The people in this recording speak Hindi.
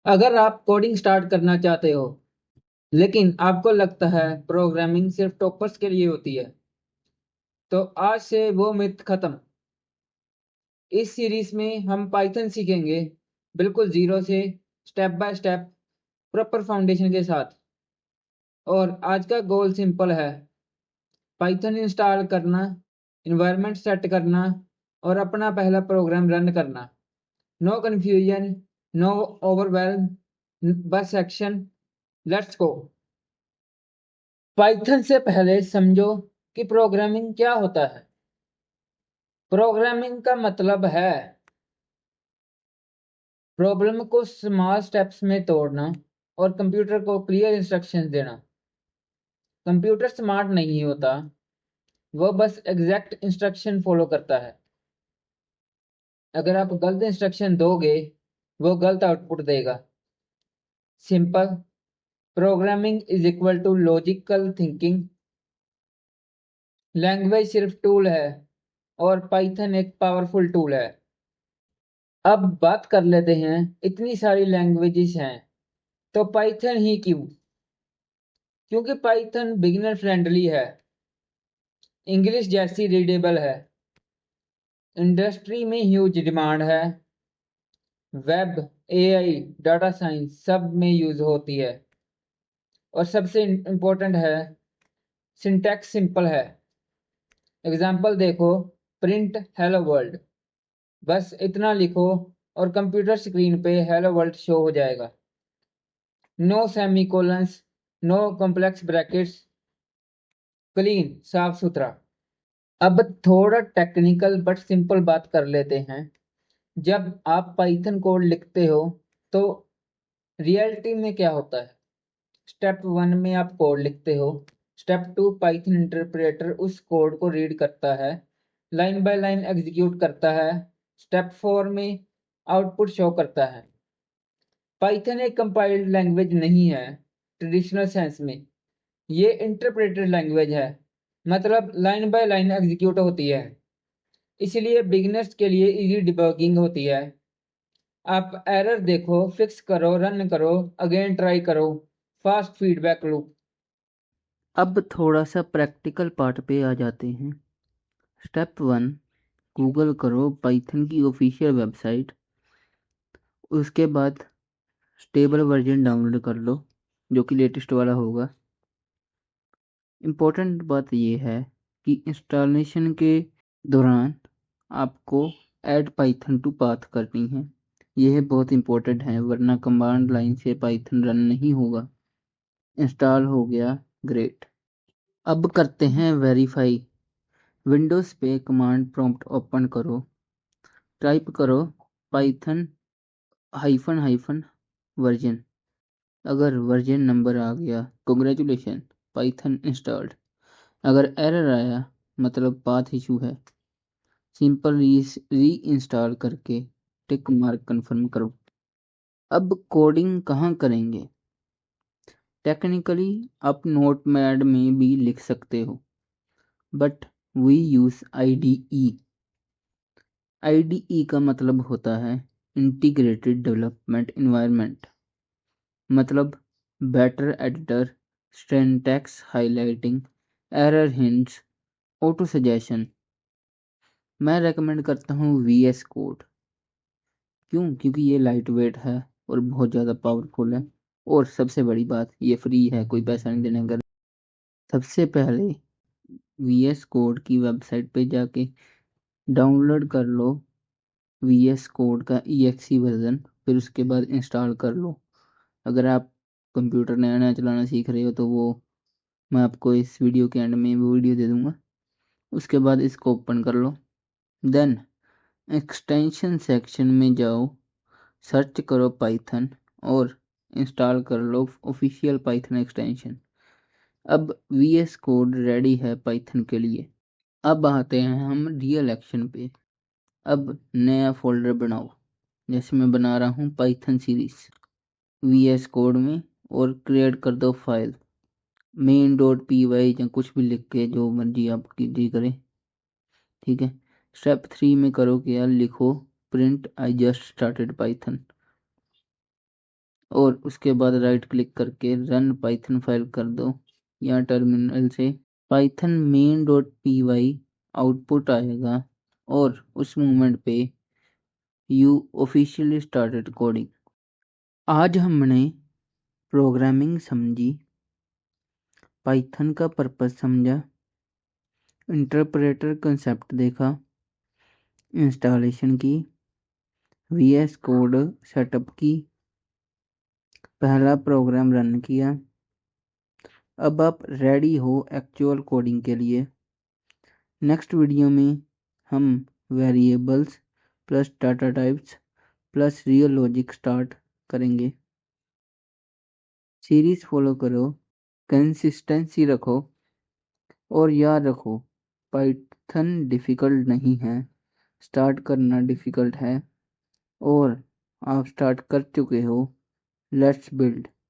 अगर आप कोडिंग स्टार्ट करना चाहते हो लेकिन आपको लगता है प्रोग्रामिंग सिर्फ टॉपर्स के लिए होती है, तो आज से वो मिथ खत्म। इस सीरीज में हम पाइथन सीखेंगे, बिल्कुल जीरो से, step by step, proper foundation के साथ। और आज का गोल सिंपल है, पाइथन इंस्टॉल करना, इन्वायरमेंट सेट करना और अपना पहला प्रोग्राम रन करना। नो कंफ्यूजन, नो ओवरवेल्म, बस एक्शन। Let's go. पाइथन से पहले समझो कि प्रोग्रामिंग क्या होता है। प्रोग्रामिंग का मतलब है प्रॉब्लम को स्मॉल स्टेप्स में तोड़ना और कंप्यूटर को क्लियर इंस्ट्रक्शंस देना। कंप्यूटर स्मार्ट नहीं होता, वो बस एग्जैक्ट इंस्ट्रक्शन फॉलो करता है। अगर आप गलत इंस्ट्रक्शन दोगे, वो गलत आउटपुट देगा। Simple. Programming is equal to logical thinking. Language सिर्फ टूल है और पाइथन एक पावरफुल टूल है। अब बात कर लेते हैं, इतनी सारी लैंग्वेजेस हैं तो पाइथन ही क्यों? क्योंकि पाइथन बिगिनर फ्रेंडली है, इंग्लिश जैसी रीडेबल है, इंडस्ट्री में ह्यूज डिमांड है, वेब, एआई, डाटा साइंस सब में यूज होती है। और सबसे इम्पोर्टेंट है, सिंटैक्स सिंपल है। एग्जाम्पल देखो, प्रिंट हेलो वर्ल्ड, बस इतना लिखो और कंप्यूटर स्क्रीन पे हेलो वर्ल्ड शो हो जाएगा। No semicolons, no complex brackets, clean, साफ सुथरा। अब थोड़ा टेक्निकल बट सिंपल बात कर लेते हैं। जब आप पाइथन कोड लिखते हो तो रियलिटी में क्या होता है? स्टेप 1 में आप कोड लिखते हो, स्टेप 2 पाइथन इंटरप्रेटर उस कोड को रीड करता है, लाइन बाय लाइन एग्जीक्यूट करता है, स्टेप 4 में आउटपुट शो करता है। पाइथन एक कंपाइल्ड लैंग्वेज नहीं है ट्रेडिशनल सेंस में, ये इंटरप्रेटेड लैंग्वेज है, मतलब लाइन बाय लाइन एग्जीक्यूट होती है। इसलिए बिगिनर्स के लिए इजी डिबगिंग होती है। आप एरर देखो, फिक्स करो, रन करो, अगेन ट्राई करो, फास्ट फीडबैक लूप। अब थोड़ा सा प्रैक्टिकल पार्ट पे आ जाते हैं। स्टेप 1, गूगल करो पाइथन की ऑफिशियल वेबसाइट। उसके बाद स्टेबल वर्जन डाउनलोड कर लो, जो कि लेटेस्ट वाला होगा। इम्पोर्टेंट बात ये है कि इंस्टॉलेशन के दौरान आपको ऐड पाइथन टू पाथ करनी है। यह बहुत इम्पोर्टेंट है, वरना कमांड लाइन से पाइथन रन नहीं होगा। इंस्टॉल हो गया, ग्रेट। अब करते हैं वेरीफाई। विंडोज़ पे कमांड प्रॉम्प्ट ओपन करो, टाइप करो पाइथन हाइफन हाइफन वर्जन। अगर वर्जन नंबर आ गया, कॉन्ग्रेचुलेशन, पाइथन इंस्टॉल्ड। अगर एरर आया, मतलब पाथ इशू है। सिंपल री इंस्टॉल करके टिक मार्क कंफर्म करो। अब कोडिंग कहाँ करेंगे? टेक्निकली आप नोटपैड में भी लिख सकते हो, but we use IDE। IDE का मतलब होता है इंटीग्रेटेड डेवलपमेंट इन्वायरमेंट, मतलब better editor, syntax highlighting, error hints, auto suggestion. मैं रेकमेंड करता हूँ VS कोड। क्यों? क्योंकि ये लाइट वेट है और बहुत ज़्यादा पावरफुल है। और सबसे बड़ी बात, ये फ्री है, कोई पैसा नहीं देने का। सबसे पहले VS कोड की वेबसाइट पे जाके डाउनलोड कर लो VS कोड का EXE वर्जन, फिर उसके बाद इंस्टॉल कर लो। अगर आप कंप्यूटर नया नया चलाना सीख रहे हो तो वो मैं आपको इस वीडियो के एंड में वो वीडियो दे दूंगा। उसके बाद इसको ओपन कर लो। देन एक्सटेंशन सेक्शन में जाओ, सर्च करो पाइथन और इंस्टॉल कर लो ऑफिशियल पाइथन एक्सटेंशन। अब VS कोड रेडी है पाइथन के लिए। अब आते हैं हम रियल एक्शन पे। अब नया फोल्डर बनाओ, जैसे मैं बना रहा हूँ पाइथन सीरीज VS कोड में, और क्रिएट कर दो फाइल main.py या कुछ भी लिख के, जो मर्जी आपकी जी करे। ठीक है। स्टेप 3 में करो क्या, लिखो print I just started Python. और उसके बाद राइट क्लिक करके रन पाइथन फाइल कर दो। यहाँ टर्मिनल से Python main dot P Y output आएगा और उस मोमेंट पे यू ऑफिशियली स्टार्टेड कोडिंग। आज हमने प्रोग्रामिंग समझी, पाइथन का पर्पस समझा, इंटरप्रेटर कंसेप्ट देखा, इंस्टॉलेशन की, वीएस कोड सेटअप की, पहला प्रोग्राम रन किया। अब आप रेडी हो एक्चुअल कोडिंग के लिए। नेक्स्ट वीडियो में हम variables plus data types plus real logic start करेंगे। सीरीज फॉलो करो, कंसिस्टेंसी रखो और याद रखो पाइथन डिफ़िकल्ट नहीं है, स्टार्ट करना डिफ़िकल्ट है और आप स्टार्ट कर चुके हो। Let's build.